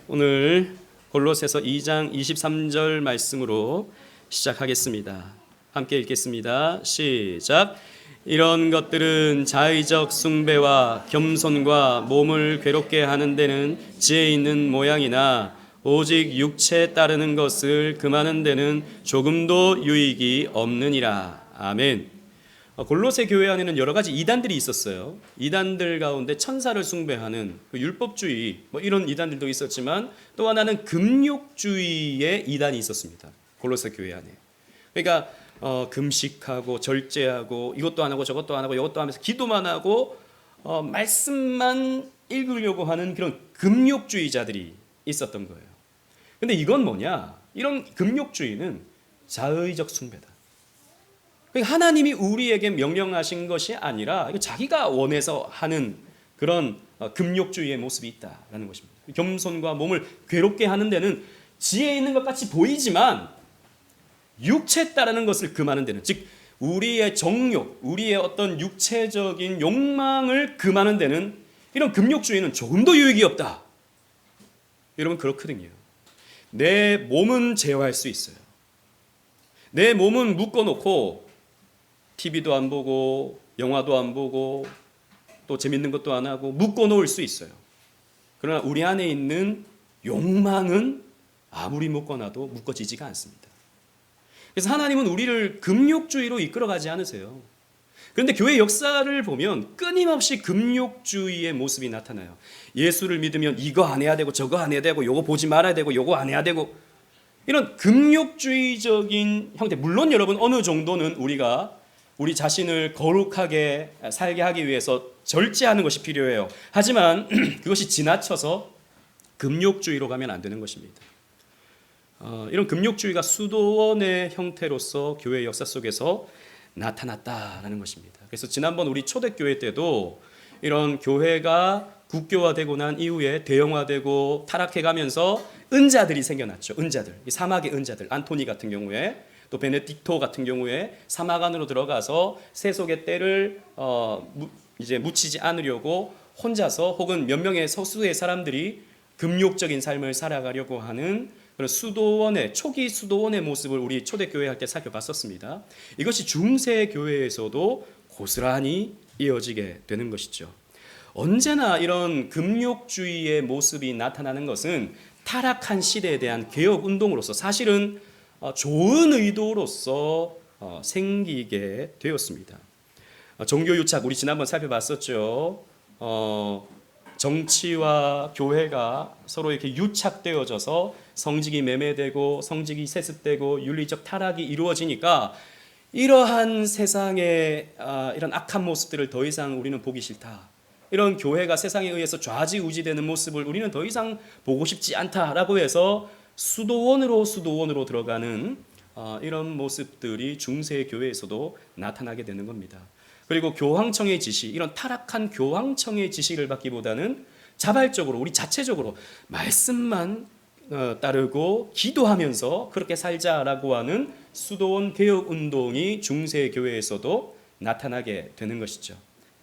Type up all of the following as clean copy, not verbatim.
오늘 골로새서 2장 23절 말씀으로 시작하겠습니다. 함께 읽겠습니다. 시작. 이런 것들은 자의적 숭배와 겸손과 몸을 괴롭게 하는 데는 지혜 있는 모양이나 오직 육체에 따르는 것을 금하는 데는 조금도 유익이 없느니라. 아멘. 골로새 교회 안에는 여러 가지 이단들이 있었어요. 이단들 가운데 천사를 숭배하는 그 율법주의 이런 이단들도 있었지만 또 하나는 금욕주의의 이단이 있었습니다. 골로새 교회 안에. 그러니까 금식하고 절제하고 이것도 안 하고 저것도 안 하고 이것도 하면서 기도만 하고 말씀만 읽으려고 하는 그런 금욕주의자들이 있었던 거예요. 근데 이건 뭐냐? 이런 금욕주의는 자의적 숭배다. 하나님이 우리에게 명령하신 것이 아니라 자기가 원해서 하는 그런 금욕주의의 모습이 있다라는 것입니다. 겸손과 몸을 괴롭게 하는 데는 지혜 있는 것 같이 보이지만 육체에 따르는 것을 금하는 데는, 즉 우리의 정욕, 우리의 어떤 육체적인 욕망을 금하는 데는 이런 금욕주의는 조금도 유익이 없다. 여러분 그렇거든요. 내 몸은 제어할 수 있어요. 내 몸은 묶어놓고 TV도 안 보고 영화도 안 보고 또 재밌는 것도 안 하고 묶어놓을 수 있어요. 그러나 우리 안에 있는 욕망은 아무리 묶어놔도 묶어지지가 않습니다. 그래서 하나님은 우리를 금욕주의로 이끌어가지 않으세요. 그런데 교회 역사를 보면 끊임없이 금욕주의의 모습이 나타나요. 예수를 믿으면 이거 안 해야 되고 저거 안 해야 되고 요거 보지 말아야 되고 요거 안 해야 되고 이런 금욕주의적인 형태. 물론 여러분 어느 정도는 우리 자신을 거룩하게 살게 하기 위해서 절제하는 것이 필요해요. 하지만 그것이 지나쳐서 금욕주의로 가면 안 되는 것입니다. 이런 금욕주의가 수도원의 형태로서 교회 역사 속에서 나타났다라는 것입니다. 그래서 지난번 우리 초대교회 때도 이런 교회가 국교화되고 난 이후에 대형화되고 타락해가면서 은자들이 생겨났죠. 은자들, 사막의 은자들, 안토니 같은 경우에 또 베네딕토 같은 경우에 사막 안으로 들어가서 세속의 때를 이제 묻히지 않으려고 혼자서 혹은 몇 명의 소수의 사람들이 금욕적인 삶을 살아가려고 하는 그런 수도원의 초기 수도원의 모습을 우리 초대교회 할 때 살펴봤었습니다. 이것이 중세 교회에서도 고스란히 이어지게 되는 것이죠. 언제나 이런 금욕주의의 모습이 나타나는 것은 타락한 시대에 대한 개혁 운동으로서 사실은 좋은 의도로서 생기게 되었습니다. 종교유착 우리 지난번 살펴봤었죠. 정치와 교회가 서로 이렇게 유착되어져서 성직이 매매되고 성직이 세습되고 윤리적 타락이 이루어지니까 이러한 세상의 이런 악한 모습들을 더 이상 우리는 보기 싫다. 이런 교회가 세상에 의해서 좌지우지되는 모습을 우리는 더 이상 보고 싶지 않다라고 해서 수도원으로 들어가는 이런 모습들이 중세 교회에서도 나타나게 되는 겁니다. 그리고 교황청의 지시, 이런 타락한 교황청의 지시를 받기보다는 자발적으로 우리 자체적으로 말씀만 따르고 기도하면서 그렇게 살자라고 하는 수도원 개혁 운동이 중세 교회에서도 나타나게 되는 것이죠.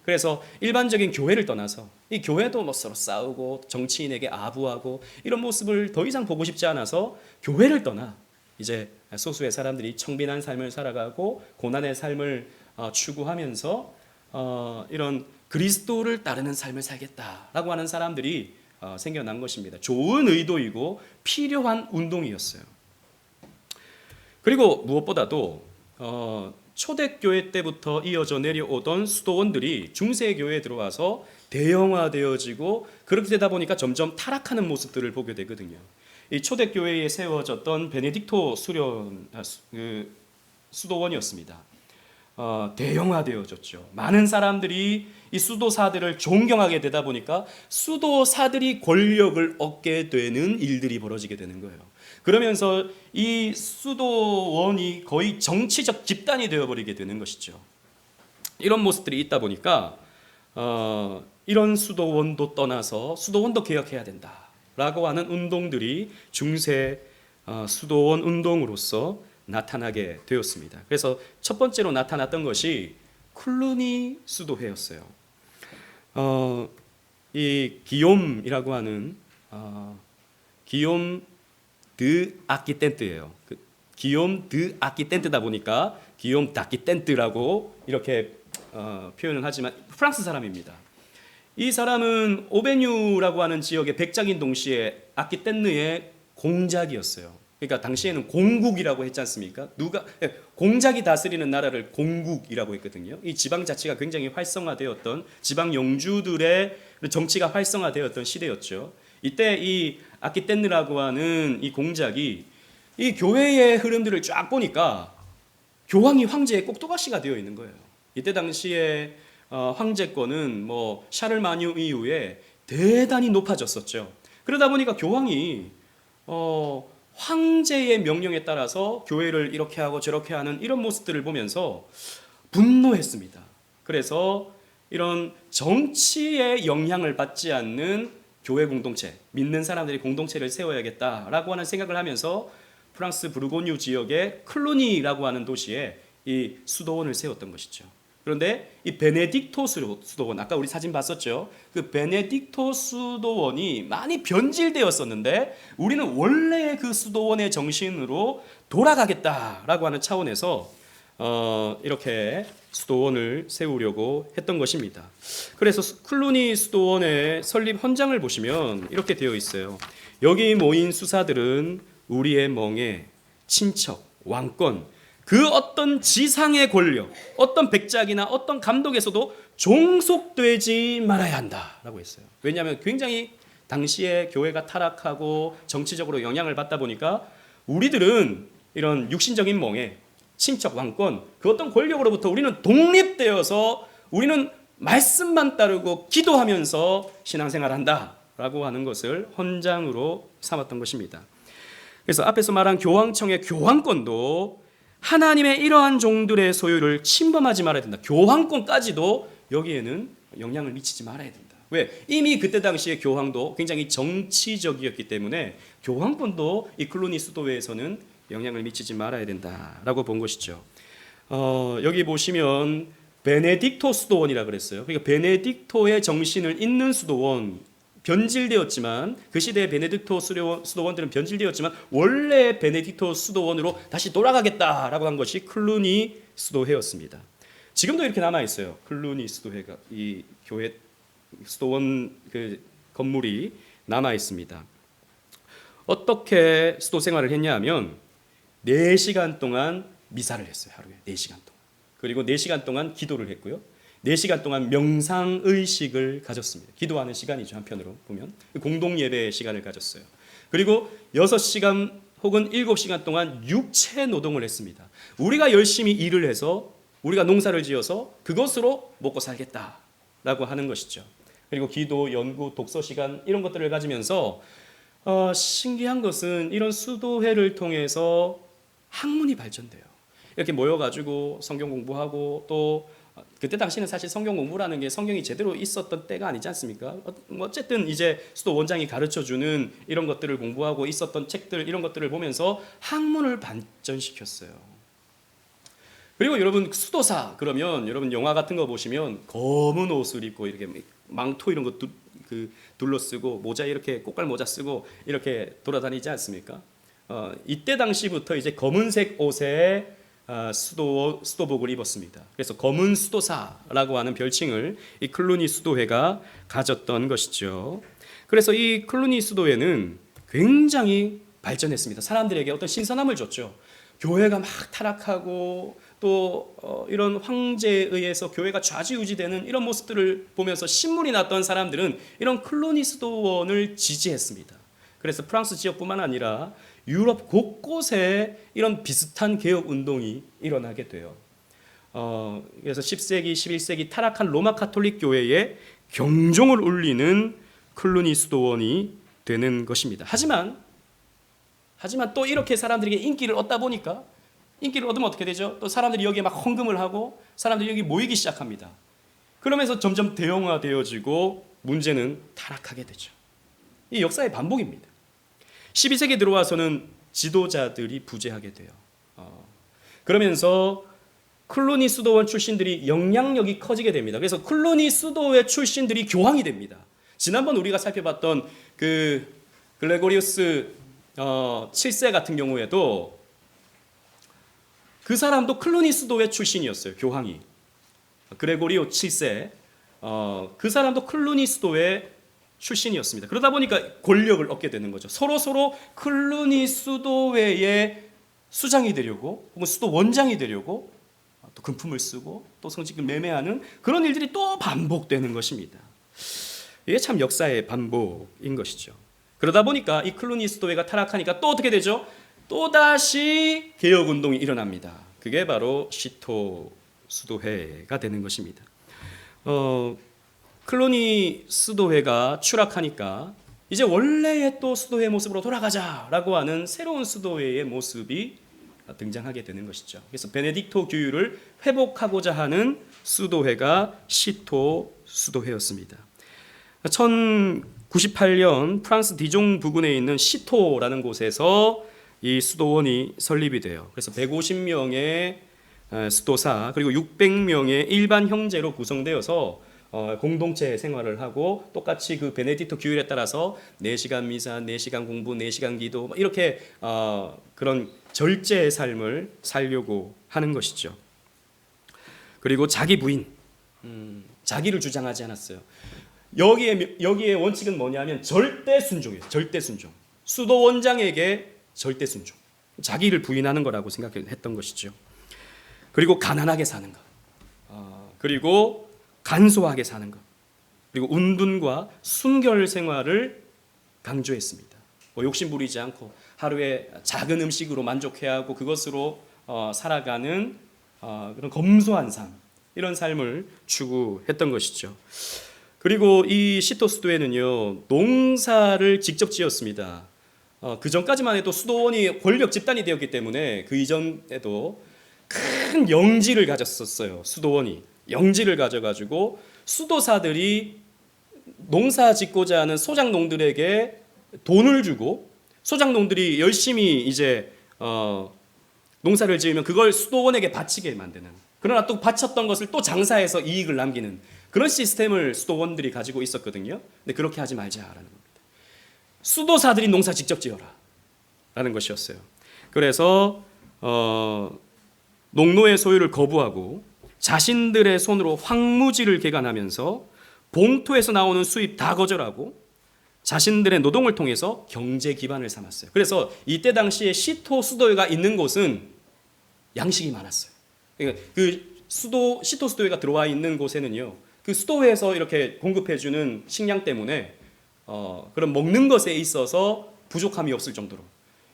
그래서 일반적인 교회를 떠나서 이 교회도 서로 싸우고 정치인에게 아부하고 이런 모습을 더 이상 보고 싶지 않아서 교회를 떠나 이제 소수의 사람들이 청빈한 삶을 살아가고 고난의 삶을 추구하면서 이런 그리스도를 따르는 삶을 살겠다라고 하는 사람들이 생겨난 것입니다. 좋은 의도이고 필요한 운동이었어요. 그리고 무엇보다도 초대교회 때부터 이어져 내려오던 수도원들이 중세교회에 들어와서 대형화되어지고 그렇게 되다 보니까 점점 타락하는 모습들을 보게 되거든요. 이 초대교회에 세워졌던 베네딕토 수도원이었습니다. 대형화되어졌죠. 많은 사람들이 이 수도사들을 존경하게 되다 보니까 수도사들이 권력을 얻게 되는 일들이 벌어지게 되는 거예요. 그러면서 이 수도원이 거의 정치적 집단이 되어버리게 되는 것이죠. 이런 모습들이 있다 보니까 이런 수도원도 떠나서 수도원도 개혁해야 된다라고 하는 운동들이 중세 수도원 운동으로서 나타나게 되었습니다. 그래서 첫 번째로 나타났던 것이 클루니 수도회였어요. 이 기욤이라고 하는 기욤 드 아키텐트예요. 기욤 드 아키텐트다 보니까 기욤 다키텐트라고 이렇게 표현을 하지만 프랑스 사람입니다. 이 사람은 오베뉴라고 하는 지역의 백작인 동시에 아키텐느의 공작이었어요. 그러니까 당시에는 공국이라고 했지 않습니까? 공작이 다스리는 나라를 공국이라고 했거든요. 이 지방 자치가 굉장히 활성화되었던 지방 영주들의 정치가 활성화되었던 시대였죠. 이때 이 아키텐느라고 하는 이 공작이 이 교회의 흐름들을 쫙 보니까 교황이 황제의 꼭두가시가 되어 있는 거예요. 이때 당시에 황제권은 뭐 샤를마뉴 이후에 대단히 높아졌었죠. 그러다 보니까 교황이 황제의 명령에 따라서 교회를 이렇게 하고 저렇게 하는 이런 모습들을 보면서 분노했습니다. 그래서 이런 정치의 영향을 받지 않는 교회 공동체, 믿는 사람들이 공동체를 세워야겠다라고 하는 생각을 하면서 프랑스 부르고뉴 지역의 클루니라고 하는 도시에 이 수도원을 세웠던 것이죠. 그런데 이 베네딕토 수도원, 아까 우리 사진 봤었죠? 그 베네딕토 수도원이 많이 변질되었었는데 우리는 원래 그 수도원의 정신으로 돌아가겠다라고 하는 차원에서 이렇게 수도원을 세우려고 했던 것입니다. 그래서 클루니 수도원의 설립 헌장을 보시면 이렇게 되어 있어요. 여기 모인 수사들은 우리의 멍에 친척, 왕권, 그 어떤 지상의 권력, 어떤 백작이나 어떤 감독에서도 종속되지 말아야 한다라고 했어요. 왜냐하면 굉장히 당시에 교회가 타락하고 정치적으로 영향을 받다 보니까 우리들은 이런 육신적인 멍에 친척, 왕권, 그 어떤 권력으로부터 우리는 독립되어서 우리는 말씀만 따르고 기도하면서 신앙생활한다라고 하는 것을 헌장으로 삼았던 것입니다. 그래서 앞에서 말한 교황청의 교황권도 하나님의 이러한 종들의 소유를 침범하지 말아야 된다. 교황권까지도 여기에는 영향을 미치지 말아야 된다. 왜? 이미 그때 당시에 교황도 굉장히 정치적이었기 때문에 교황권도 이 클루니 수도회에서는 영향을 미치지 말아야 된다라고 본 것이죠. 여기 보시면 베네딕토 수도원이라 그랬어요. 그러니까 베네딕토의 정신을 잇는 수도원, 변질되었지만 그 시대의 베네딕토 수도원들은 변질되었지만 원래 베네딕토 수도원으로 다시 돌아가겠다라고 한 것이 클루니 수도회였습니다. 지금도 이렇게 남아 있어요. 클루니 수도회가 이 교회 수도원 그 건물이 남아 있습니다. 어떻게 수도 생활을 했냐면 4시간 동안 미사를 했어요. 하루에 4시간 동안. 그리고 4시간 동안 기도를 했고요. 4시간 동안 명상의식을 가졌습니다. 기도하는 시간이죠. 한편으로 보면 공동 예배 시간을 가졌어요. 그리고 6시간 혹은 7시간 동안 육체 노동을 했습니다. 우리가 열심히 일을 해서 우리가 농사를 지어서 그것으로 먹고 살겠다라고 하는 것이죠. 그리고 기도, 연구, 독서 시간 이런 것들을 가지면서 신기한 것은 이런 수도회를 통해서 학문이 발전돼요. 이렇게 모여가지고 성경 공부하고 또 그때 당시는 사실 성경 공부라는 게 성경이 제대로 있었던 때가 아니지 않습니까? 어쨌든 이제 수도 원장이 가르쳐주는 이런 것들을 공부하고 있었던 책들 이런 것들을 보면서 학문을 발전시켰어요. 그리고 여러분 수도사 그러면 여러분 영화 같은 거 보시면 검은 옷을 입고 이렇게 망토 이런 거 둘러쓰고 모자 이렇게 꽃갈 모자 쓰고 이렇게 돌아다니지 않습니까? 이때 당시부터 이제 검은색 옷에 수도복을 입었습니다. 그래서 검은 수도사라고 하는 별칭을 이 클루니 수도회가 가졌던 것이죠. 그래서 이 클루니 수도회는 굉장히 발전했습니다. 사람들에게 어떤 신선함을 줬죠. 교회가 막 타락하고 또 이런 황제에 의해서 교회가 좌지우지되는 이런 모습들을 보면서 신물이 났던 사람들은 이런 클루니 수도원을 지지했습니다. 그래서 프랑스 지역뿐만 아니라 유럽 곳곳에 이런 비슷한 개혁 운동이 일어나게 돼요. 그래서 10세기, 11세기 타락한 로마 카톨릭 교회에 경종을 울리는 클루니 수도원이 되는 것입니다. 하지만 또 이렇게 사람들에게 인기를 얻다 보니까 인기를 얻으면 어떻게 되죠? 또 사람들이 여기에 막 헌금을 하고 사람들이 여기 모이기 시작합니다. 그러면서 점점 대형화되어지고 문제는 타락하게 되죠. 이 역사의 반복입니다. 12세기 들어와서는 지도자들이 부재하게 돼요. 그러면서 클루니 수도원 출신들이 영향력이 커지게 됩니다. 그래서 클루니 수도회 출신들이 교황이 됩니다. 지난번 우리가 살펴봤던 그 글레고리우스 7세 같은 경우에도 그 사람도 클루니 수도회 출신이었어요. 교황이 그레고리오 7세 그 사람도 클루니 수도회 출신이었습니다. 그러다 보니까 권력을 얻게 되는 거죠. 서로 클루니 수도회의 수장이 되려고 혹은 수도 원장이 되려고 또 금품을 쓰고 또 성직을 매매하는 그런 일들이 또 반복되는 것입니다. 이게 참 역사의 반복인 것이죠. 그러다 보니까 이 클루니 수도회가 타락하니까 또 어떻게 되죠? 또다시 개혁운동이 일어납니다. 그게 바로 시토 수도회가 되는 것입니다. 클루니 수도회가 추락하니까 이제 원래의 또 수도회 모습으로 돌아가자라고 하는 새로운 수도회의 모습이 등장하게 되는 것이죠. 그래서 베네딕토 규율을 회복하고자 하는 수도회가 시토 수도회였습니다. 1098년 프랑스 디종 부근에 있는 시토라는 곳에서 이 수도원이 설립이 돼요. 그래서 150명의 수도사 그리고 600명의 일반 형제로 구성되어서 공동체 생활을 하고 똑같이 그 베네딕토 규율에 따라서 4시간 미사, 4시간 공부, 4시간 기도 이렇게 그런 절제의 삶을 살려고 하는 것이죠. 그리고 자기 부인, 자기를 주장하지 않았어요. 여기에 원칙은 뭐냐면 절대 순종이에요. 절대 순종. 수도 원장에게 절대 순종. 자기를 부인하는 거라고 생각했던 것이죠. 그리고 가난하게 사는 것. 그리고 간소하게 사는 것. 그리고 운둔과 순결 생활을 강조했습니다. 욕심 부리지 않고 하루에 작은 음식으로 만족해야 하고 그것으로 살아가는 그런 검소한 삶, 이런 삶을 추구했던 것이죠. 그리고 이 시토 수도회는요, 농사를 직접 지었습니다. 그 전까지만 해도 수도원이 권력 집단이 되었기 때문에 그 이전에도 큰 영지를 가졌었어요. 수도원이 영지를 가져가지고 수도사들이 농사 짓고자 하는 소작농들에게 돈을 주고 소작농들이 열심히 이제 농사를 지으면 그걸 수도원에게 바치게 만드는, 그러나 또 바쳤던 것을 또 장사해서 이익을 남기는 그런 시스템을 수도원들이 가지고 있었거든요. 근데 그렇게 하지 말자라는 겁니다. 수도사들이 농사 직접 지어라 라는 것이었어요. 그래서 농노의 소유를 거부하고 자신들의 손으로 황무지를 개간하면서 봉토에서 나오는 수입 다 거절하고 자신들의 노동을 통해서 경제 기반을 삼았어요. 그래서 이때 당시에 시토 수도회가 있는 곳은 양식이 많았어요. 그러니까 그 시토 수도회가 들어와 있는 곳에는요, 그 수도회에서 이렇게 공급해주는 식량 때문에 그런 먹는 것에 있어서 부족함이 없을 정도로,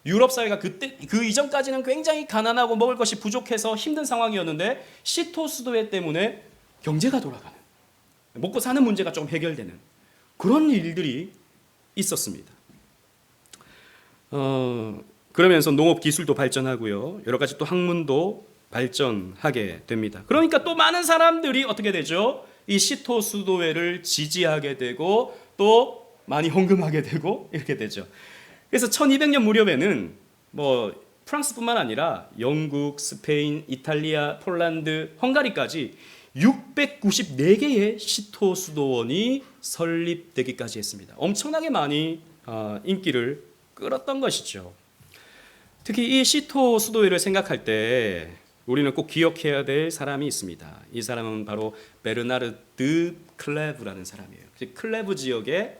유럽 사회가 그 이전까지는 굉장히 가난하고 먹을 것이 부족해서 힘든 상황이었는데 시토 수도회 때문에 경제가 돌아가는, 먹고 사는 문제가 좀 해결되는 그런 일들이 있었습니다. 그러면서 농업 기술도 발전하고요, 여러 가지 또 학문도 발전하게 됩니다. 그러니까 또 많은 사람들이 어떻게 되죠? 이 시토 수도회를 지지하게 되고 또 많이 헌금하게 되고 이렇게 되죠. 그래서 1200년 무렵에는 프랑스뿐만 아니라 영국, 스페인, 이탈리아, 폴란드, 헝가리까지 694개의 시토 수도원이 설립되기까지 했습니다. 엄청나게 많이 인기를 끌었던 것이죠. 특히 이 시토 수도회를 생각할 때 우리는 꼭 기억해야 될 사람이 있습니다. 이 사람은 바로 베르나르 드 클레브라는 사람이에요. 클레브 지역의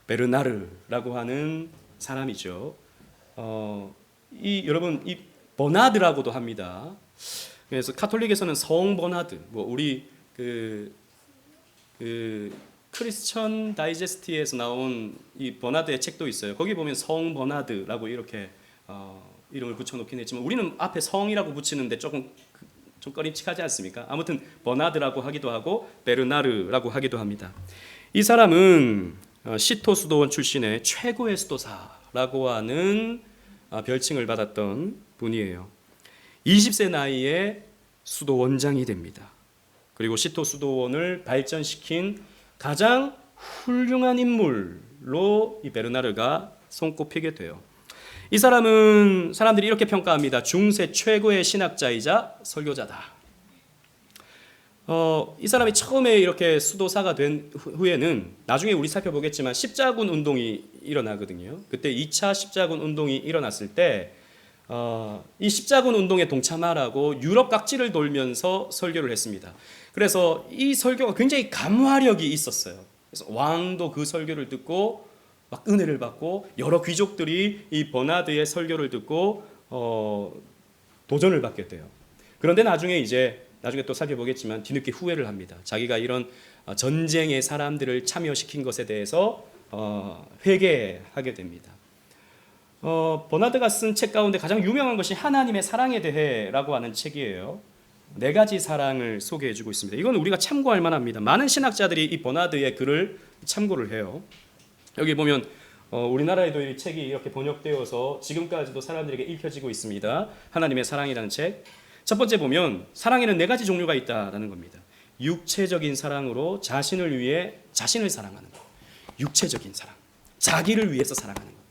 베르나르라고 하는 사람이죠. 여러분 이 버나드라고도 합니다. 그래서 카톨릭에서는 성 버나드, 우리 그 크리스천 다이제스트에서 나온 이 버나드의 책도 있어요. 거기 보면 성 버나드라고 이렇게 이름을 붙여놓긴 했지만 우리는 앞에 성이라고 붙이는데 좀 꺼림칙하지 않습니까? 아무튼 버나드라고 하기도 하고 베르나르라고 하기도 합니다. 이 사람은 시토 수도원 출신의 최고의 수도사라고 하는 별칭을 받았던 분이에요. 20세 나이에 수도원장이 됩니다. 그리고 시토 수도원을 발전시킨 가장 훌륭한 인물로 이 베르나르가 손꼽히게 돼요. 이 사람은 사람들이 이렇게 평가합니다. 중세 최고의 신학자이자 설교자다. 이 사람이 처음에 이렇게 수도사가 된 후에는 나중에 우리 살펴보겠지만 십자군 운동이 일어나거든요. 그때 2차 십자군 운동이 일어났을 때 이 십자군 운동에 동참하라고 유럽 각지를 돌면서 설교를 했습니다. 그래서 이 설교가 굉장히 감화력이 있었어요. 그래서 왕도 그 설교를 듣고 막 은혜를 받고 여러 귀족들이 이 버나드의 설교를 듣고 도전을 받게 돼요. 그런데 나중에 또 살펴보겠지만 뒤늦게 후회를 합니다. 자기가 이런 전쟁의 사람들을 참여시킨 것에 대해서 회개하게 됩니다. 버나드가 쓴 책 가운데 가장 유명한 것이 하나님의 사랑에 대해라고 하는 책이에요. 4가지 사랑을 소개해주고 있습니다. 이건 우리가 참고할 만합니다. 많은 신학자들이 이 버나드의 글을 참고를 해요. 여기 보면 우리나라에도 이 책이 이렇게 번역되어서 지금까지도 사람들에게 읽혀지고 있습니다. 하나님의 사랑이라는 책. 첫 번째 보면 사랑에는 4가지 종류가 있다라는 겁니다. 육체적인 사랑으로 자신을 위해 자신을 사랑하는 것. 육체적인 사랑. 자기를 위해서 사랑하는 것.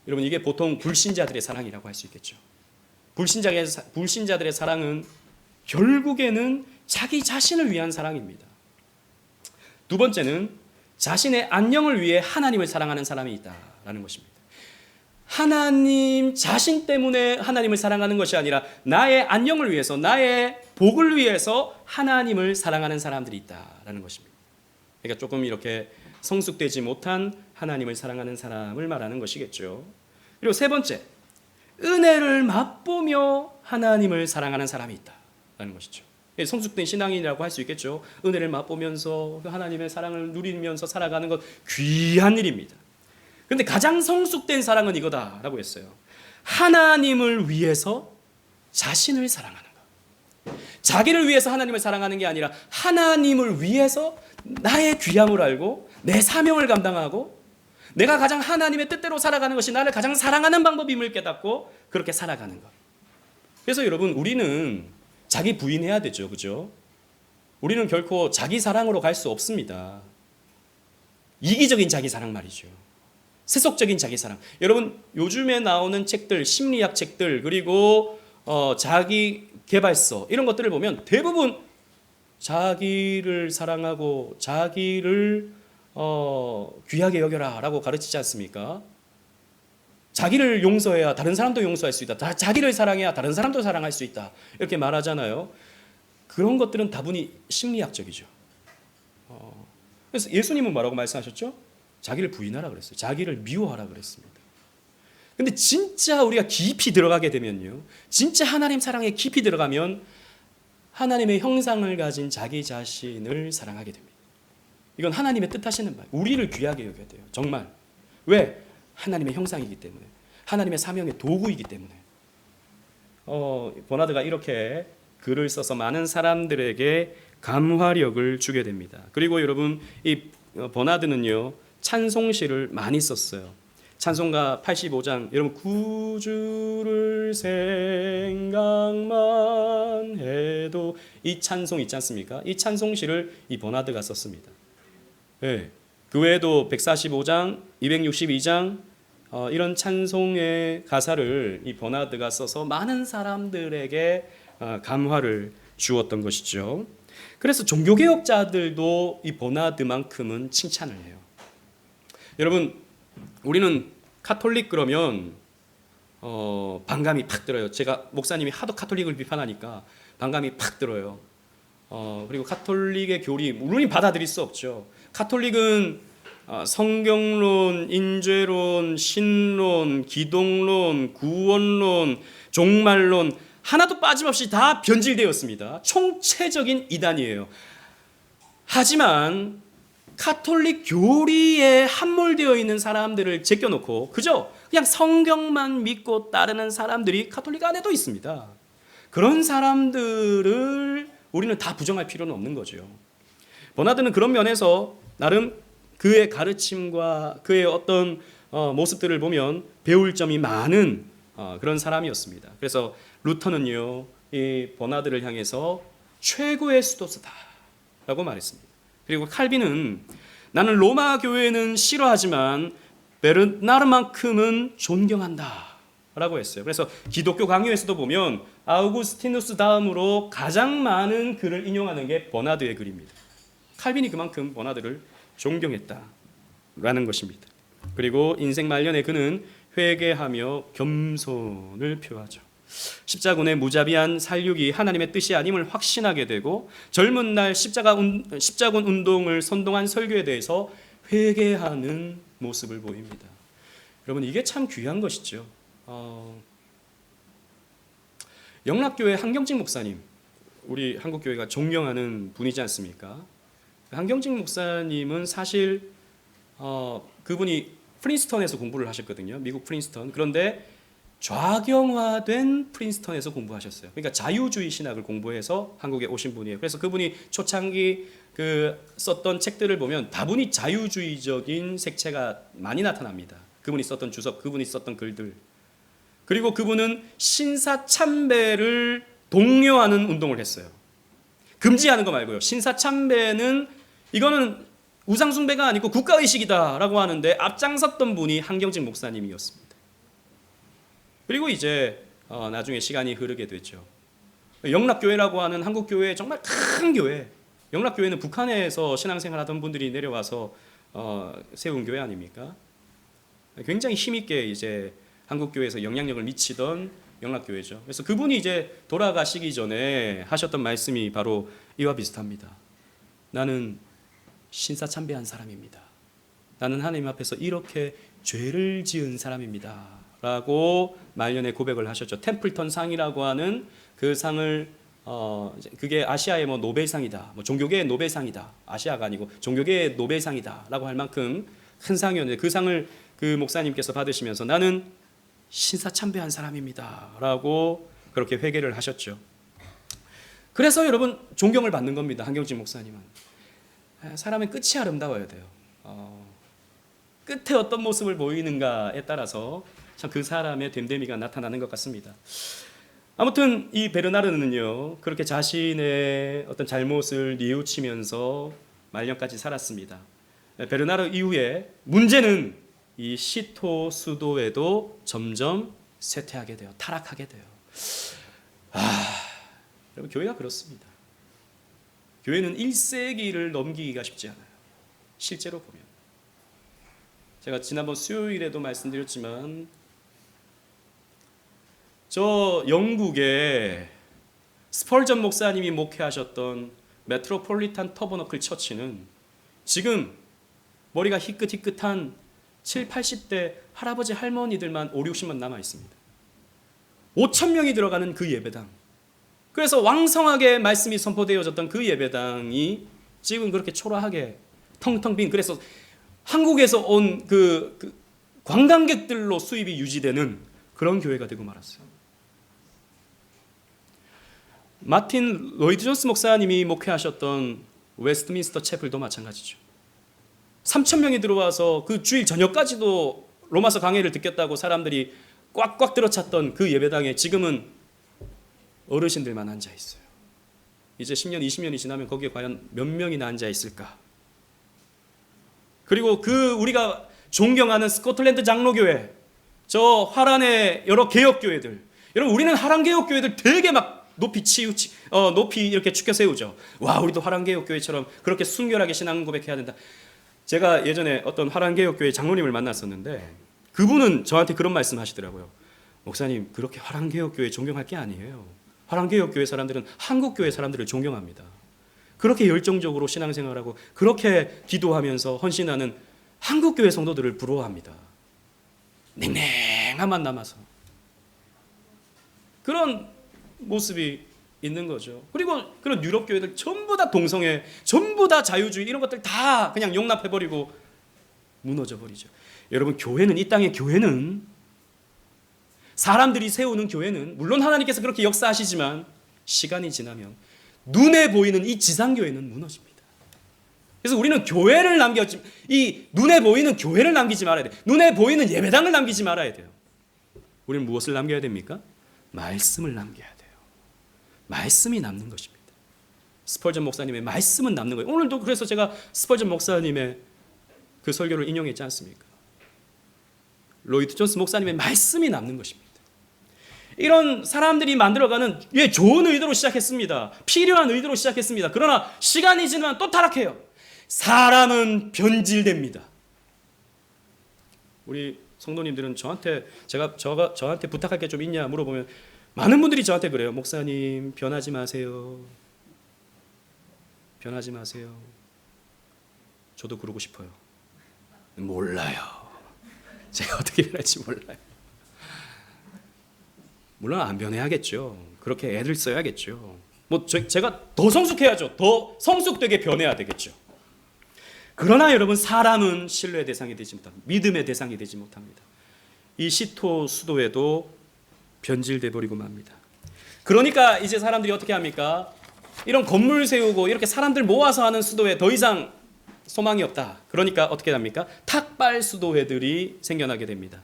여러분 이게 보통 불신자들의 사랑이라고 할 수 있겠죠. 불신자들의 사랑은 결국에는 자기 자신을 위한 사랑입니다. 두 번째는 자신의 안녕을 위해 하나님을 사랑하는 사람이 있다라는 것입니다. 하나님 자신 때문에 하나님을 사랑하는 것이 아니라 나의 안녕을 위해서, 나의 복을 위해서 하나님을 사랑하는 사람들이 있다라는 것입니다. 그러니까 조금 이렇게 성숙되지 못한 하나님을 사랑하는 사람을 말하는 것이겠죠. 그리고 세 번째, 은혜를 맛보며 하나님을 사랑하는 사람이 있다라는 것이죠. 성숙된 신앙인이라고 할 수 있겠죠. 은혜를 맛보면서 하나님의 사랑을 누리면서 살아가는 것 귀한 일입니다. 그런데 가장 성숙된 사랑은 이거다라고 했어요. 하나님을 위해서 자신을 사랑하는 것. 자기를 위해서 하나님을 사랑하는 게 아니라 하나님을 위해서 나의 귀함을 알고 내 사명을 감당하고 내가 가장 하나님의 뜻대로 살아가는 것이 나를 가장 사랑하는 방법임을 깨닫고 그렇게 살아가는 것. 그래서 여러분 우리는 자기 부인해야 되죠. 그죠? 우리는 결코 자기 사랑으로 갈 수 없습니다. 이기적인 자기 사랑 말이죠. 세속적인 자기 사랑. 여러분 요즘에 나오는 책들, 심리학 책들 그리고 자기 개발서 이런 것들을 보면 대부분 자기를 사랑하고 자기를 귀하게 여겨라 라고 가르치지 않습니까? 자기를 용서해야 다른 사람도 용서할 수 있다. 자기를 사랑해야 다른 사람도 사랑할 수 있다. 이렇게 말하잖아요. 그런 것들은 다분히 심리학적이죠. 그래서 예수님은 뭐라고 말씀하셨죠? 자기를 부인하라 그랬어요. 자기를 미워하라 그랬습니다. 근데 진짜 우리가 깊이 들어가게 되면요. 진짜 하나님 사랑에 깊이 들어가면 하나님의 형상을 가진 자기 자신을 사랑하게 됩니다. 이건 하나님의 뜻하시는 말. 우리를 귀하게 여겨야 돼요. 정말. 왜? 하나님의 형상이기 때문에. 하나님의 사명의 도구이기 때문에. 버나드가 이렇게 글을 써서 많은 사람들에게 감화력을 주게 됩니다. 그리고 여러분 이 버나드는요. 찬송시를 많이 썼어요. 찬송가 85장 여러분 구주를 생각만 해도 이 찬송 있지 않습니까? 이 찬송시를 이 버나드가 썼습니다. 네. 그 외에도 145장, 262장 이런 찬송의 가사를 이 버나드가 써서 많은 사람들에게 감화를 주었던 것이죠. 그래서 종교개혁자들도 이 버나드만큼은 칭찬을 해요. 여러분 우리는 카톨릭 그러면 반감이 팍 들어요. 제가 목사님이 하도 카톨릭을 비판하니까 반감이 팍 들어요. 그리고 카톨릭의 교리 물론 받아들일 수 없죠. 카톨릭은 성경론, 인죄론, 신론, 기독론, 구원론, 종말론 하나도 빠짐없이 다 변질되었습니다. 총체적인 이단이에요. 하지만 카톨릭 교리에 함몰되어 있는 사람들을 제껴놓고 그저 그냥 성경만 믿고 따르는 사람들이 카톨릭 안에도 있습니다. 그런 사람들을 우리는 다 부정할 필요는 없는 거죠. 버나드는 그런 면에서 나름 그의 가르침과 그의 어떤 모습들을 보면 배울 점이 많은 그런 사람이었습니다. 그래서 루터는요, 이 버나드를 향해서 최고의 수도사다라고 말했습니다. 그리고 칼빈은 나는 로마 교회는 싫어하지만 베르나르만큼은 존경한다 라고 했어요. 그래서 기독교 강요에서도 보면 아우구스티누스 다음으로 가장 많은 글을 인용하는 게 버나드의 글입니다. 칼빈이 그만큼 버나드를 존경했다라는 것입니다. 그리고 인생 말년에 그는 회개하며 겸손을 표하죠. 십자군의 무자비한 살육이 하나님의 뜻이 아님을 확신하게 되고 젊은 날 십자군 운동을 선동한 설교에 대해서 회개하는 모습을 보입니다. 여러분 이게 참 귀한 것이죠. 영락교회 한경직 목사님, 우리 한국교회가 존경하는 분이지 않습니까? 한경직 목사님은 사실 그분이 프린스턴에서 공부를 하셨거든요. 미국 프린스턴. 그런데 좌경화된 프린스턴에서 공부하셨어요. 그러니까 자유주의 신학을 공부해서 한국에 오신 분이에요. 그래서 그분이 초창기 썼던 책들을 보면 다분히 자유주의적인 색채가 많이 나타납니다. 그분이 썼던 주석, 그분이 썼던 글들. 그리고 그분은 신사참배를 독려하는 운동을 했어요. 금지하는 거 말고요. 신사참배는 이거는 우상숭배가 아니고 국가의식이다라고 하는데 앞장섰던 분이 한경직 목사님이었습니다. 그리고 이제 나중에 시간이 흐르게 됐죠. 영락교회라고 하는 한국교회 정말 큰 교회. 영락교회는 북한에서 신앙생활하던 분들이 내려와서 세운 교회 아닙니까? 굉장히 힘있게 이제 한국교회에서 영향력을 미치던 영락교회죠. 그래서 그분이 이제 돌아가시기 전에 하셨던 말씀이 바로 이와 비슷합니다. 나는 신사참배한 사람입니다. 나는 하나님 앞에서 이렇게 죄를 지은 사람입니다. 라고 말년에 고백을 하셨죠. 템플턴 상이라고 하는 그 상을 그게 아시아의 뭐 노벨상이다. 뭐 종교계의 노벨상이다. 아시아가 아니고 종교계의 노벨상이다라고 할 만큼 큰 상이었는데 그 상을 그 목사님께서 받으시면서 나는 신사참배한 사람입니다라고 그렇게 회개를 하셨죠. 그래서 여러분 존경을 받는 겁니다. 한경직 목사님은. 사람의 끝이 아름다워야 돼요. 끝에 어떤 모습을 보이는가에 따라서 참 그 사람의 됨됨이가 나타나는 것 같습니다. 아무튼 이 베르나르는요 그렇게 자신의 어떤 잘못을 뉘우치면서 말년까지 살았습니다. 베르나르 이후에 문제는 이 시토 수도에도 점점 쇠퇴하게 돼요. 타락하게 돼요. 여러분 교회가 그렇습니다. 교회는 1세기를 넘기기가 쉽지 않아요. 실제로 보면. 제가 지난번 수요일에도 말씀드렸지만 저 영국의 스펄전 목사님이 목회하셨던 메트로폴리탄 터버너클 처치는 지금 머리가 희끗희끗한 7, 80대 할아버지 할머니들만 5, 60만 남아 있습니다. 5,000명이 들어가는 그 예배당. 그래서 왕성하게 말씀이 선포되어졌던 그 예배당이 지금 그렇게 초라하게 텅텅 빈, 그래서 한국에서 온 그 관광객들로 수입이 유지되는 그런 교회가 되고 말았어요. 마틴 로이드 존스 목사님이 목회하셨던 웨스트민스터 채플도 마찬가지죠. 3,000명이 들어와서 그 주일 저녁까지도 로마서 강해를 듣겠다고 사람들이 꽉꽉 들어찼던 그 예배당에 지금은 어르신들만 앉아 있어요. 이제 10년, 20년이 지나면 거기에 과연 몇 명이나 앉아 있을까? 그리고 우리가 존경하는 스코틀랜드 장로교회, 저 화란의 여러 개혁교회들, 여러분 우리는 화란개혁교회들 되게 막 높이 이렇게 축켜 세우죠. 와, 우리도 화란개혁교회처럼 그렇게 순결하게 신앙 고백해야 된다. 제가 예전에 어떤 화란개혁교회 장로님을 만났었는데 그분은 저한테 그런 말씀 하시더라고요. 목사님, 그렇게 화란개혁교회 존경할 게 아니에요. 화란개혁교회 사람들은 한국교회 사람들을 존경합니다. 그렇게 열정적으로 신앙생활하고 그렇게 기도하면서 헌신하는 한국교회 성도들을 부러워합니다. 냉랭함만 남아서 그런 모습이 있는 거죠. 그리고 그런 유럽 교회들 전부 다 동성애, 전부 다 자유주의, 이런 것들 다 그냥 용납해버리고 무너져 버리죠. 여러분, 교회는, 이 땅의 교회는, 사람들이 세우는 교회는 물론 하나님께서 그렇게 역사하시지만 시간이 지나면 눈에 보이는 이 지상교회는 무너집니다. 그래서 우리는 교회를 이 눈에 보이는 교회를 남기지 말아야 돼요. 눈에 보이는 예배당을 남기지 말아야 돼요. 우리는 무엇을 남겨야 됩니까? 말씀을 남겨야 돼요. 말씀이 남는 것입니다. 스펄전 목사님의 말씀은 남는 거예요. 오늘도 그래서 제가 스펄전 목사님의 그 설교를 인용했지 않습니까? 로이드 존스 목사님의 말씀이 남는 것입니다. 이런 사람들이 만들어가는 좋은 의도로 시작했습니다. 필요한 의도로 시작했습니다. 그러나 시간이 지나면 또 타락해요. 사람은 변질됩니다. 우리 성도님들은 저한테 부탁할 게 좀 있냐 물어보면 많은 분들이 저한테 그래요. 목사님, 변하지 마세요. 변하지 마세요. 저도 그러고 싶어요. 몰라요. 제가 어떻게 변할지 몰라요. 물론 안 변해야겠죠. 그렇게 애들 써야겠죠. 제가 더 성숙해야죠. 더 성숙되게 변해야 되겠죠. 그러나 여러분, 사람은 신뢰의 대상이 되지 못합니다. 믿음의 대상이 되지 못합니다. 이 시토 수도에도 변질돼 버리고 맙니다. 그러니까 이제 사람들이 어떻게 합니까? 이런 건물 세우고 이렇게 사람들 모아서 하는 수도에 더 이상 소망이 없다. 그러니까 어떻게 합니까? 탁발 수도회들이 생겨나게 됩니다.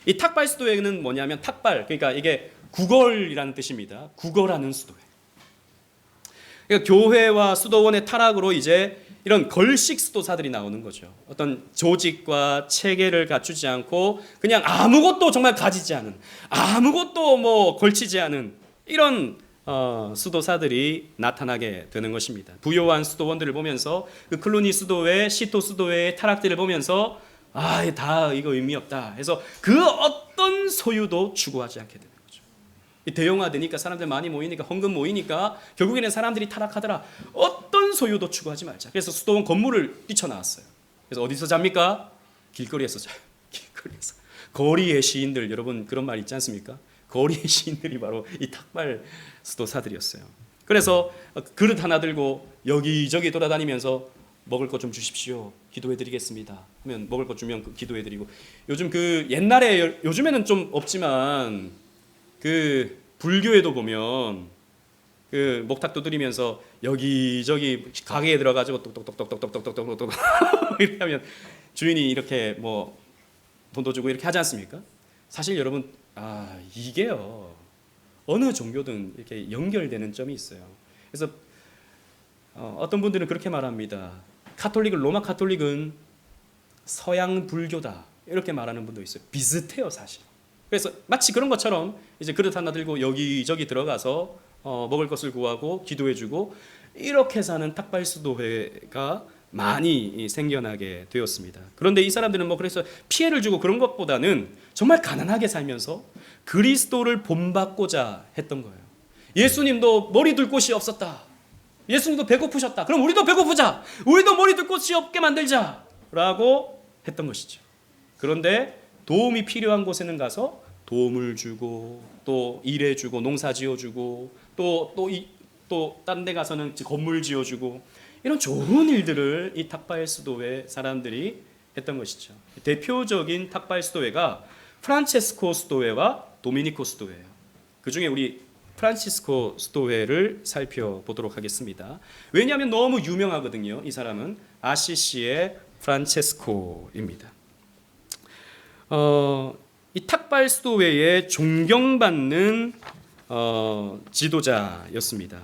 이 탁발 수도회는 뭐냐면, 탁발, 그러니까 이게 구걸이라는 뜻입니다. 구걸하는 수도회. 그러니까 교회와 수도원의 타락으로 이제 이런 걸식 수도사들이 나오는 거죠. 어떤 조직과 체계를 갖추지 않고 그냥 아무것도 정말 가지지 않은, 아무것도 걸치지 않은 이런 수도사들이 나타나게 되는 것입니다. 부요한 수도원들을 보면서, 그 클루니 수도회, 시토 수도회의 타락들을 보면서 다 이거 의미 없다 해서 그 어떤 소유도 추구하지 않게 되는 거죠. 대형화되니까 사람들 많이 모이니까, 헌금 모이니까 결국에는 사람들이 타락하더라. 어떤 소유도 추구하지 말자. 그래서 수도원 건물을 뛰쳐나왔어요. 그래서 어디서 잡니까? 길거리에서 자요. 길거리에서. 거리의 시인들, 여러분 그런 말 있지 않습니까? 거리의 시인들이 바로 이 탁발 수도사들이었어요. 그래서 그릇 하나 들고 여기저기 돌아다니면서 먹을 것 좀 주십시오. 기도해드리겠습니다. 하면 먹을 것 주면 기도해드리고, 요즘 옛날에, 요즘에는 좀 없지만 불교에도 보면 목탁 두드리면서 여기저기 가게에 들어가지고 똑똑똑똑똑똑똑똑똑 이렇게 하면 주인이 이렇게 돈도 주고 이렇게 하지 않습니까? 사실 여러분, 이게요, 어느 종교든 이렇게 연결되는 점이 있어요. 그래서 어떤 분들은 그렇게 말합니다. 로마 카톨릭은 서양 불교다, 이렇게 말하는 분도 있어요. 비슷해요, 사실. 그래서 마치 그런 것처럼 이제 그릇 하나 들고 여기저기 들어가서 먹을 것을 구하고 기도해주고 이렇게 사는 탁발수도회가 많이 생겨나게 되었습니다. 그런데 이 사람들은 그래서 피해를 주고 그런 것보다는 정말 가난하게 살면서 그리스도를 본받고자 했던 거예요. 예수님도 머리 둘 곳이 없었다. 예수님도 배고프셨다. 그럼 우리도 배고프자. 우리도 머리 둘 곳이 없게 만들자. 라고 했던 것이죠. 그런데 도움이 필요한 곳에는 가서 도움을 주고, 또 일해주고, 농사 지어주고, 또 딴 데 가서는 건물 지어주고, 이런 좋은 일들을 이 탁발 수도회 사람들이 했던 것이죠. 대표적인 탁발 수도회가 프란체스코 수도회와 도미니코 수도회예요. 그 중에 우리 프란치스코 수도회를 살펴보도록 하겠습니다. 왜냐하면 너무 유명하거든요. 이 사람은 아시시의 프란체스코입니다. 이 탁발 수도회에 존경받는 지도자였습니다.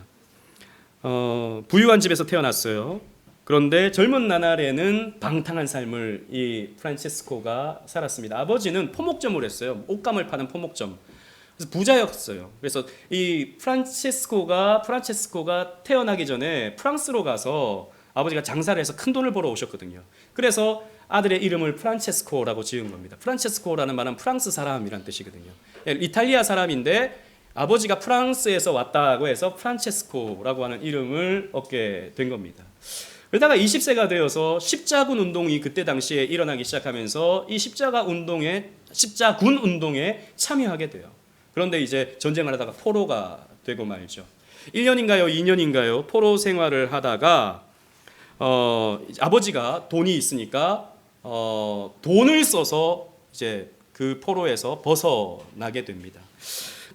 부유한 집에서 태어났어요. 그런데 젊은 나날에는 방탕한 삶을 이 프란체스코가 살았습니다. 아버지는 포목점을 했어요. 옷감을 파는 포목점. 그래서 부자였어요. 그래서 이 프란체스코가 태어나기 전에 프랑스로 가서 아버지가 장사를 해서 큰 돈을 벌어 오셨거든요. 그래서 아들의 이름을 프란체스코라고 지은 겁니다. 프란체스코라는 말은 프랑스 사람이란 뜻이거든요. 이탈리아 사람인데 아버지가 프랑스에서 왔다고 해서 프란체스코라고 하는 이름을 얻게 된 겁니다. 그러다가 20세가 되어서 십자군 운동이 그때 당시에 일어나기 시작하면서 이 십자군 운동에 참여하게 돼요. 그런데 이제 전쟁을 하다가 포로가 되고 말죠. 1년인가요? 2년인가요? 포로 생활을 하다가 아버지가 돈이 있으니까 돈을 써서 이제 그 포로에서 벗어나게 됩니다.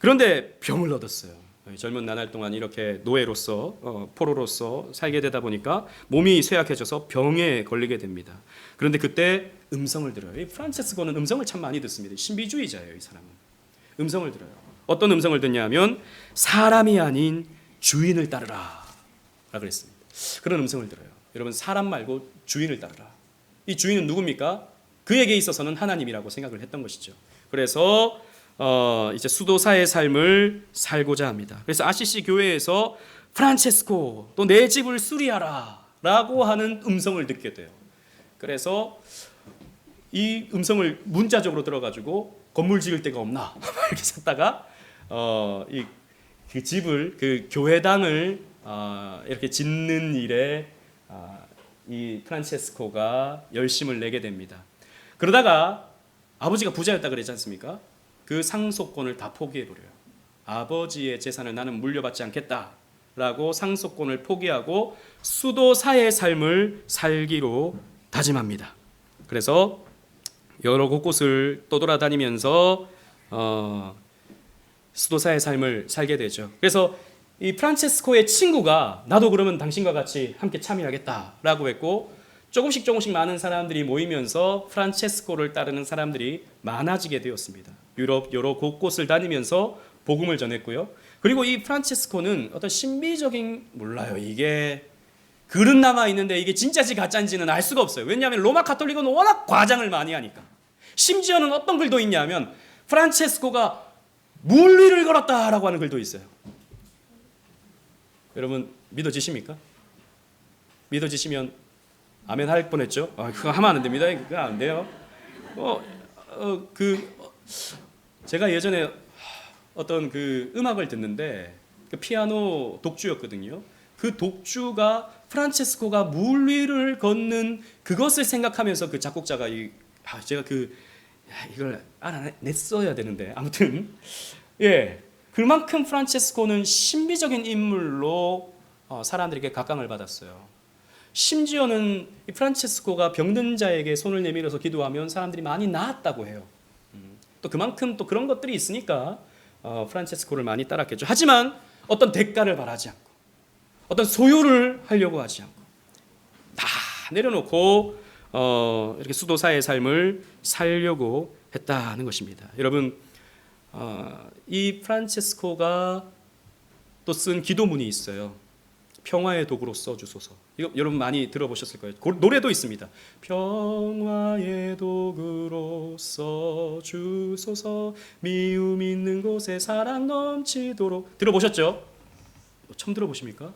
그런데 병을 얻었어요. 젊은 나날 동안 이렇게 노예로서 포로로서 살게 되다 보니까 몸이 쇠약해져서 병에 걸리게 됩니다. 그런데 그때 음성을 들어요. 이 프란체스코는 음성을 참 많이 듣습니다. 신비주의자예요, 이 사람은. 음성을 들어요. 어떤 음성을 듣냐면 사람이 아닌 주인을 따르라 라고 그랬습니다. 그런 음성을 들어요. 여러분, 사람 말고 주인을 따르라. 이 주인은 누굽니까? 그에게 있어서는 하나님이라고 생각을 했던 것이죠. 그래서 이제 수도사의 삶을 살고자 합니다. 그래서 아시시 교회에서 프란체스코 또 내 집을 수리하라라고 하는 음성을 듣게 돼요. 그래서 이 음성을 문자적으로 들어가지고 건물 지을 데가 없나 이렇게 찾다가 그 집을 그 교회당을 이렇게 짓는 일에 이 프란체스코가 열심을 내게 됩니다. 그러다가 아버지가 부자였다 그랬지 않습니까? 그 상속권을 다 포기해버려요. 아버지의 재산을 나는 물려받지 않겠다라고 상속권을 포기하고 수도사의 삶을 살기로 다짐합니다. 그래서 여러 곳곳을 떠돌아다니면서 수도사의 삶을 살게 되죠. 그래서 이 프란체스코의 친구가 나도 그러면 당신과 같이 함께 참여하겠다라고 했고 조금씩 많은 사람들이 모이면서 프란체스코를 따르는 사람들이 많아지게 되었습니다. 유럽 여러 곳곳을 다니면서 복음을 전했고요. 그리고 이 프란체스코는 어떤 신비적인 몰라요. 이게 글은 남아 있는데 이게 진짜인지 가짜인지는 알 수가 없어요. 왜냐하면 로마 가톨릭은 워낙 과장을 많이 하니까. 심지어는 어떤 글도 있냐면 프란체스코가 물 위를 걸었다라고 하는 글도 있어요. 여러분 믿어지십니까? 믿어지시면 아멘 할 뻔했죠. 그거 하면 안 됩니다. 그거 안 돼요. 제가 예전에 어떤 그 음악을 듣는데 그 피아노 독주였거든요. 그 독주가 프란체스코가 물 위를 걷는 그것을 생각하면서 그 작곡자가 제가 이걸 알아냈어야 되는데 아무튼 그만큼 프란체스코는 신비적인 인물로 사람들에게 각광을 받았어요. 심지어는 이 프란체스코가 병든 자에게 손을 내밀어서 기도하면 사람들이 많이 나았다고 해요. 또 그만큼 또 그런 것들이 있으니까 프란체스코를 많이 따랐겠죠. 하지만 어떤 대가를 바라지 않고 어떤 소유를 하려고 하지 않고 다 내려놓고 이렇게 수도사의 삶을 살려고 했다는 것입니다. 여러분 이 프란체스코가 또 쓴 기도문이 있어요. 평화의 도구로 써주소서. 이거 여러분 많이 들어보셨을 거예요. 노래도 있습니다. 평화의 도구로 써주소서 미움 있는 곳에 사랑 넘치도록. 들어보셨죠? 처음 들어보십니까?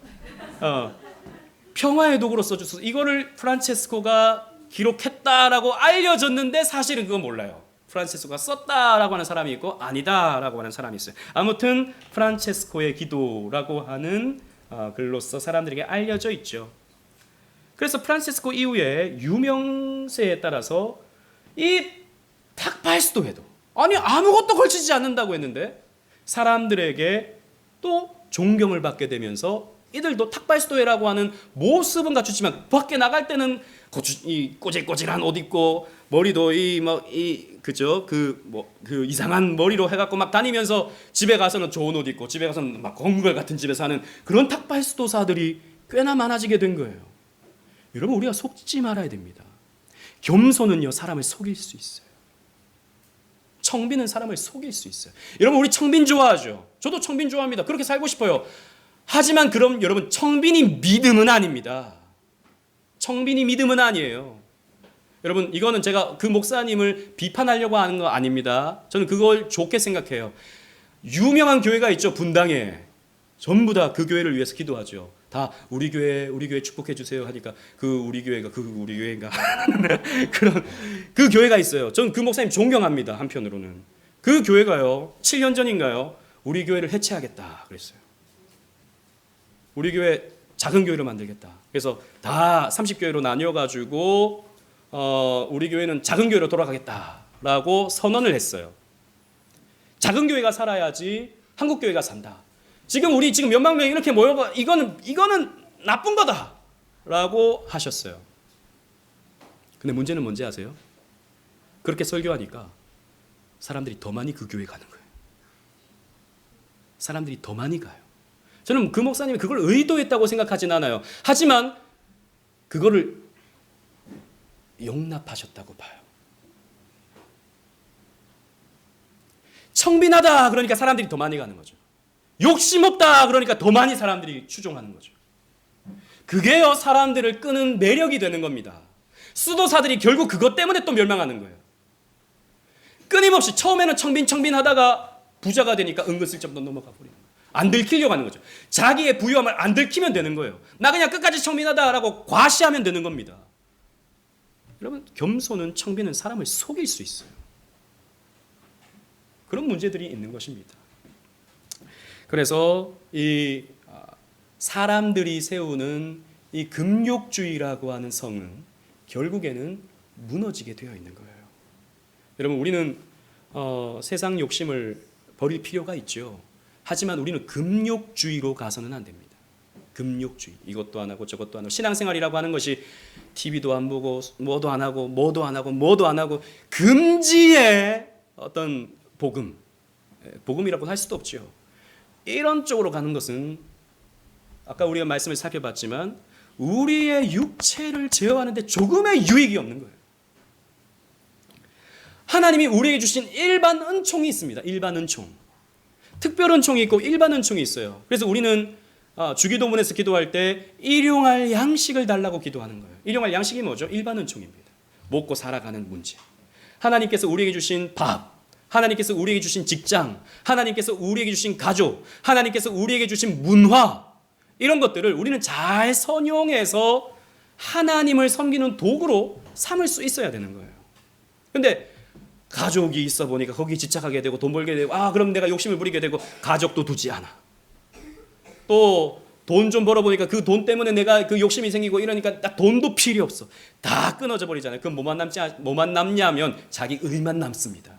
평화의 도구로 써주소서. 이거를 프란체스코가 기록했다라고 알려졌는데 사실은 그건 몰라요. 프란체스코가 썼다라고 하는 사람이 있고 아니다라고 하는 사람이 있어요. 아무튼 프란체스코의 기도라고 하는 글로써 사람들에게 알려져 있죠. 그래서 프란체스코 이후에 유명세에 따라서 이 탁발스도에도 아무것도 걸치지 않는다고 했는데 사람들에게 또 존경을 받게 되면서 이들도 탁발스도회라고 하는 모습은 갖추지만 밖에 나갈 때는 이 꼬질꼬질한 옷 입고 머리도 그 이상한 머리로 해갖고 막 다니면서 집에 가서는 좋은 옷 입고 집에 가서는 막 건물 같은 집에 사는 그런 탁발스도사들이 꽤나 많아지게 된 거예요. 여러분 우리가 속지 말아야 됩니다. 겸손은요 사람을 속일 수 있어요. 청빈은 사람을 속일 수 있어요. 여러분 우리 청빈 좋아하죠? 저도 청빈 좋아합니다. 그렇게 살고 싶어요. 하지만 그럼 여러분 청빈이 믿음은 아닙니다. 청빈이 믿음은 아니에요. 여러분 이거는 제가 그 목사님을 비판하려고 하는 거 아닙니다. 저는 그걸 좋게 생각해요. 유명한 교회가 있죠. 분당에. 전부 다 그 교회를 위해서 기도하죠. 다 우리 교회 축복해 주세요 하니까 우리 교회인가 그런 그 교회가 있어요. 저는 그 목사님 존경합니다. 한편으로는 그 교회가요 7년 전인가요 우리 교회를 해체하겠다 그랬어요. 우리 교회 작은 교회로 만들겠다. 그래서 다 30교회로 나뉘어가지고 우리 교회는 작은 교회로 돌아가겠다라고 선언을 했어요. 작은 교회가 살아야지 한국 교회가 산다. 지금 몇만 명이 이렇게 모여가 이거는 나쁜 거다라고 하셨어요. 근데 문제는 뭔지 아세요? 그렇게 설교하니까 사람들이 더 많이 그 교회 가는 거예요. 사람들이 더 많이 가요. 저는 그 목사님이 그걸 의도했다고 생각하진 않아요. 하지만 그거를 용납하셨다고 봐요. 청빈하다 그러니까 사람들이 더 많이 가는 거죠. 욕심 없다 그러니까 더 많이 사람들이 추종하는 거죠. 그게요 사람들을 끄는 매력이 되는 겁니다. 수도사들이 결국 그것 때문에 또 멸망하는 거예요. 끊임없이 처음에는 청빈청빈하다가 부자가 되니까 은근슬쩍 넘어가 버리는 거예요. 안 들키려고 하는 거죠. 자기의 부유함을 안 들키면 되는 거예요. 나 그냥 끝까지 청빈하다라고 과시하면 되는 겁니다. 여러분, 겸손은 청빈은 사람을 속일 수 있어요. 그런 문제들이 있는 것입니다. 그래서 이 사람들이 세우는 이 금욕주의라고 하는 성은 결국에는 무너지게 되어 있는 거예요. 여러분, 우리는 세상 욕심을 버릴 필요가 있죠. 하지만 우리는 금욕주의로 가서는 안 됩니다. 금욕주의, 이것도 안 하고 저것도 안 하고, 신앙생활이라고 하는 것이 TV도 안 보고 뭐도 안 하고 뭐도 안 하고 뭐도 안 하고 금지의 어떤 복음이라고 할 수도 없죠. 이런 쪽으로 가는 것은 아까 우리가 말씀을 살펴봤지만 우리의 육체를 제어하는데 조금의 유익이 없는 거예요. 하나님이 우리에게 주신 일반 은총이 있습니다. 일반 은총, 특별 은총이 있고 일반 은총이 있어요. 그래서 우리는 주기도문에서 기도할 때 일용할 양식을 달라고 기도하는 거예요. 일용할 양식이 뭐죠? 일반 은총입니다. 먹고 살아가는 문제. 하나님께서 우리에게 주신 밥, 하나님께서 우리에게 주신 직장, 하나님께서 우리에게 주신 가족, 하나님께서 우리에게 주신 문화, 이런 것들을 우리는 잘 선용해서 하나님을 섬기는 도구로 삼을 수 있어야 되는 거예요. 근데 가족이 있어 보니까 거기에 집착하게 되고 돈 벌게 되고, 그럼 내가 욕심을 부리게 되고 가족도 두지 않아. 또 돈 좀 벌어보니까 그 돈 때문에 내가 그 욕심이 생기고 이러니까 나 돈도 필요 없어. 다 끊어져 버리잖아요. 그럼 뭐만 남냐면 자기 의만 남습니다.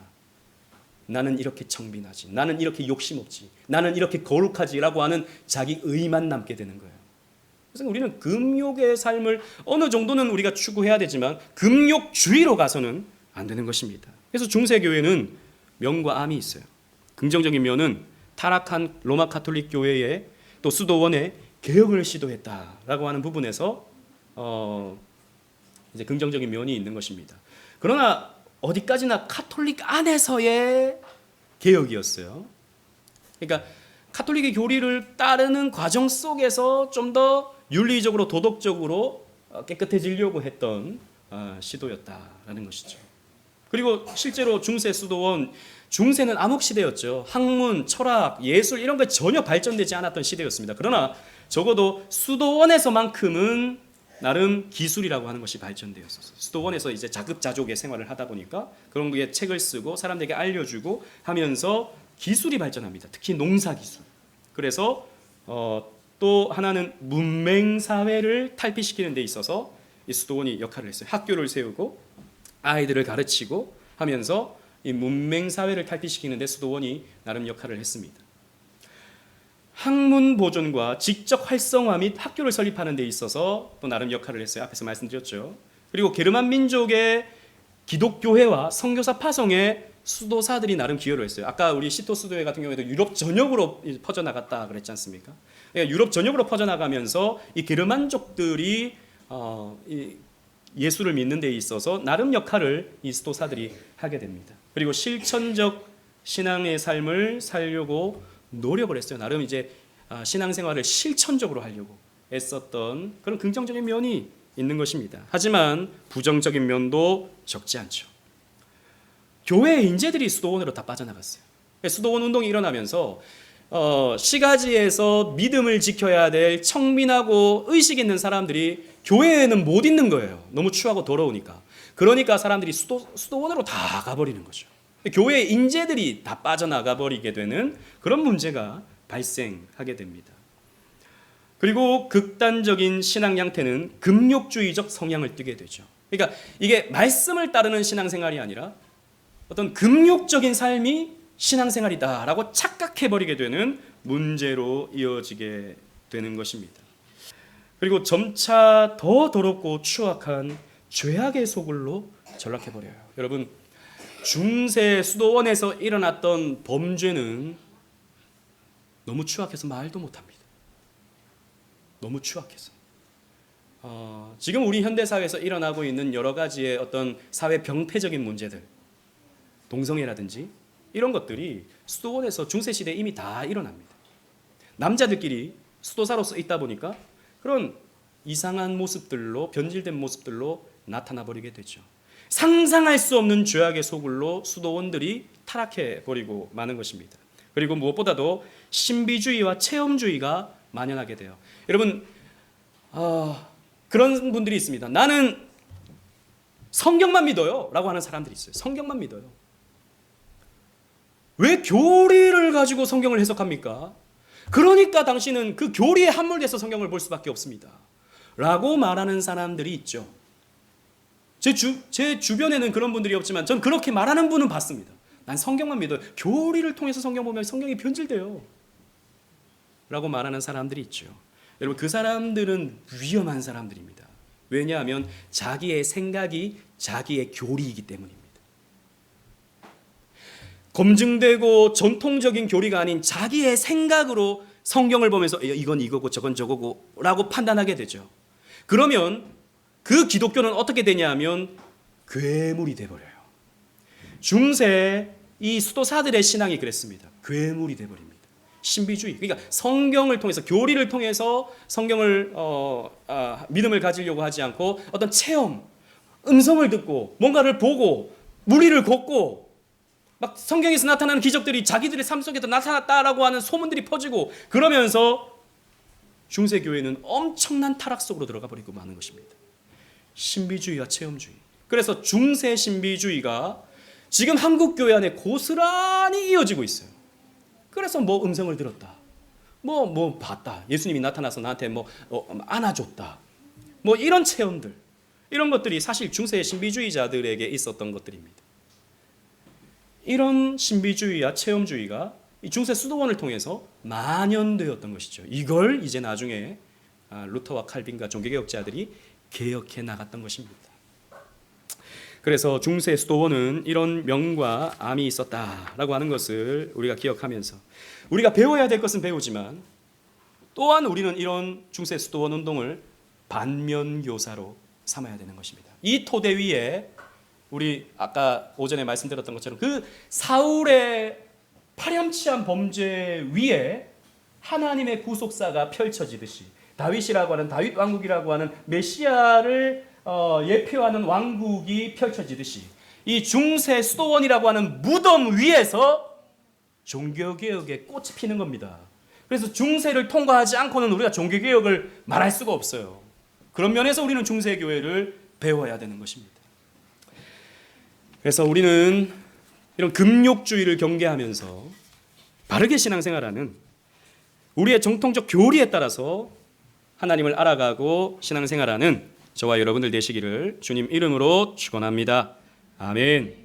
나는 이렇게 청빈하지, 나는 이렇게 욕심 없지, 나는 이렇게 거룩하지라고 하는 자기 의만 남게 되는 거예요. 그래서 우리는 금욕의 삶을 어느 정도는 우리가 추구해야 되지만 금욕주의로 가서는 안 되는 것입니다. 그래서 중세교회는 면과 암이 있어요. 긍정적인 면은 타락한 로마 가톨릭 교회의 또 수도원의 개혁을 시도했다라고 하는 부분에서 이제 긍정적인 면이 있는 것입니다. 그러나 어디까지나 가톨릭 안에서의 개혁이었어요. 그러니까 가톨릭의 교리를 따르는 과정 속에서 좀 더 윤리적으로 도덕적으로 깨끗해지려고 했던 시도였다라는 것이죠. 그리고 실제로 중세 수도원, 중세는 암흑시대였죠. 학문, 철학, 예술 이런 게 전혀 발전되지 않았던 시대였습니다. 그러나 적어도 수도원에서만큼은 나름 기술이라고 하는 것이 발전되었었어요. 수도원에서 이제 자급자족의 생활을 하다 보니까 그런 거에 책을 쓰고 사람들에게 알려주고 하면서 기술이 발전합니다. 특히 농사 기술. 그래서 또 하나는 문맹 사회를 탈피시키는 데 있어서 이 수도원이 역할을 했어요. 학교를 세우고 아이들을 가르치고 하면서 이 문맹 사회를 탈피시키는 데 수도원이 나름 역할을 했습니다. 학문 보존과 지적 활성화 및 학교를 설립하는 데 있어서 또 나름 역할을 했어요. 앞에서 말씀드렸죠. 그리고 게르만 민족의 기독교회와 선교사 파송에 수도사들이 나름 기여를 했어요. 아까 우리 시토 수도회 같은 경우에도 유럽 전역으로 퍼져나갔다 그랬지 않습니까? 그러니까 유럽 전역으로 퍼져나가면서 이 게르만족들이 이 예수를 믿는 데 있어서 나름 역할을 이 수도사들이 하게 됩니다. 그리고 실천적 신앙의 삶을 살려고 노력을 했어요. 나름 이제 신앙생활을 실천적으로 하려고 애썼던 그런 긍정적인 면이 있는 것입니다. 하지만 부정적인 면도 적지 않죠. 교회의 인재들이 수도원으로 다 빠져나갔어요. 수도원 운동이 일어나면서 시가지에서 믿음을 지켜야 될 청민하고 의식 있는 사람들이 교회에는 못 있는 거예요. 너무 추하고 더러우니까. 그러니까 사람들이 수도원으로 다 가버리는 거죠. 교회의 인재들이 다 빠져나가 버리게 되는 그런 문제가 발생하게 됩니다. 그리고 극단적인 신앙 양태는 금욕주의적 성향을 띠게 되죠. 그러니까 이게 말씀을 따르는 신앙생활이 아니라 어떤 금욕적인 삶이 신앙생활이다라고 착각해버리게 되는 문제로 이어지게 되는 것입니다. 그리고 점차 더 더럽고 추악한 죄악의 소굴로 전락해버려요. 여러분, 중세 수도원에서 일어났던 범죄는 너무 추악해서 말도 못합니다. 너무 추악해서. 지금 우리 현대사회에서 일어나고 있는 여러 가지의 어떤 사회 병폐적인 문제들, 동성애라든지 이런 것들이 수도원에서 중세시대에 이미 다 일어납니다. 남자들끼리 수도사로서 있다 보니까 그런 이상한 모습들로, 변질된 모습들로 나타나 버리게 되죠. 상상할 수 없는 죄악의 소굴로 수도원들이 타락해 버리고 마는 것입니다. 그리고 무엇보다도 신비주의와 체험주의가 만연하게 돼요. 여러분, 그런 분들이 있습니다. 나는 성경만 믿어요 라고 하는 사람들이 있어요. 성경만 믿어요. 왜 교리를 가지고 성경을 해석합니까? 그러니까 당신은 그 교리에 함몰돼서 성경을 볼 수밖에 없습니다 라고 말하는 사람들이 있죠. 제 주변에는 그런 분들이 없지만 전 그렇게 말하는 분은 봤습니다. 난 성경만 믿어요. 교리를 통해서 성경 보면 성경이 변질돼요 라고 말하는 사람들이 있죠. 여러분, 그 사람들은 위험한 사람들입니다. 왜냐하면 자기의 생각이 자기의 교리이기 때문입니다. 검증되고 전통적인 교리가 아닌 자기의 생각으로 성경을 보면서 이건 이거고 저건 저거고 라고 판단하게 되죠. 그러면 그 기독교는 어떻게 되냐 하면 괴물이 돼버려요. 중세 이 수도사들의 신앙이 그랬습니다. 괴물이 돼버립니다. 신비주의. 그러니까 성경을 통해서, 교리를 통해서 성경을 믿음을 가지려고 하지 않고 어떤 체험, 음성을 듣고 뭔가를 보고 무리를 걷고 막 성경에서 나타나는 기적들이 자기들의 삶 속에도 나타났다라고 하는 소문들이 퍼지고 그러면서 중세 교회는 엄청난 타락 속으로 들어가 버리고 마는 것입니다. 신비주의와 체험주의. 그래서 중세 신비주의가 지금 한국 교회 안에 고스란히 이어지고 있어요. 그래서 뭐 음성을 들었다, 뭐 봤다, 예수님이 나타나서 나한테 안아줬다, 뭐 이런 체험들, 이런 것들이 사실 중세 신비주의자들에게 있었던 것들입니다. 이런 신비주의와 체험주의가 이 중세 수도원을 통해서 만연되었던 것이죠. 이걸 이제 나중에 루터와 칼빈과 종교개혁자들이 개혁해 나갔던 것입니다. 그래서 중세 수도원은 이런 명과 암이 있었다라고 하는 것을 우리가 기억하면서 우리가 배워야 될 것은 배우지만 또한 우리는 이런 중세 수도원 운동을 반면교사로 삼아야 되는 것입니다. 이 토대 위에 우리 아까 오전에 말씀드렸던 것처럼 그 사울의 파렴치한 범죄 위에 하나님의 구속사가 펼쳐지듯이 다윗이라고 하는, 다윗 왕국이라고 하는 메시아를 예표하는 왕국이 펼쳐지듯이 이 중세 수도원이라고 하는 무덤 위에서 종교개혁의 꽃이 피는 겁니다. 그래서 중세를 통과하지 않고는 우리가 종교개혁을 말할 수가 없어요. 그런 면에서 우리는 중세교회를 배워야 되는 것입니다. 그래서 우리는 이런 금욕주의를 경계하면서 바르게 신앙생활하는, 우리의 정통적 교리에 따라서 하나님을 알아가고 신앙생활하는 저와 여러분들 되시기를 주님 이름으로 축원합니다. 아멘.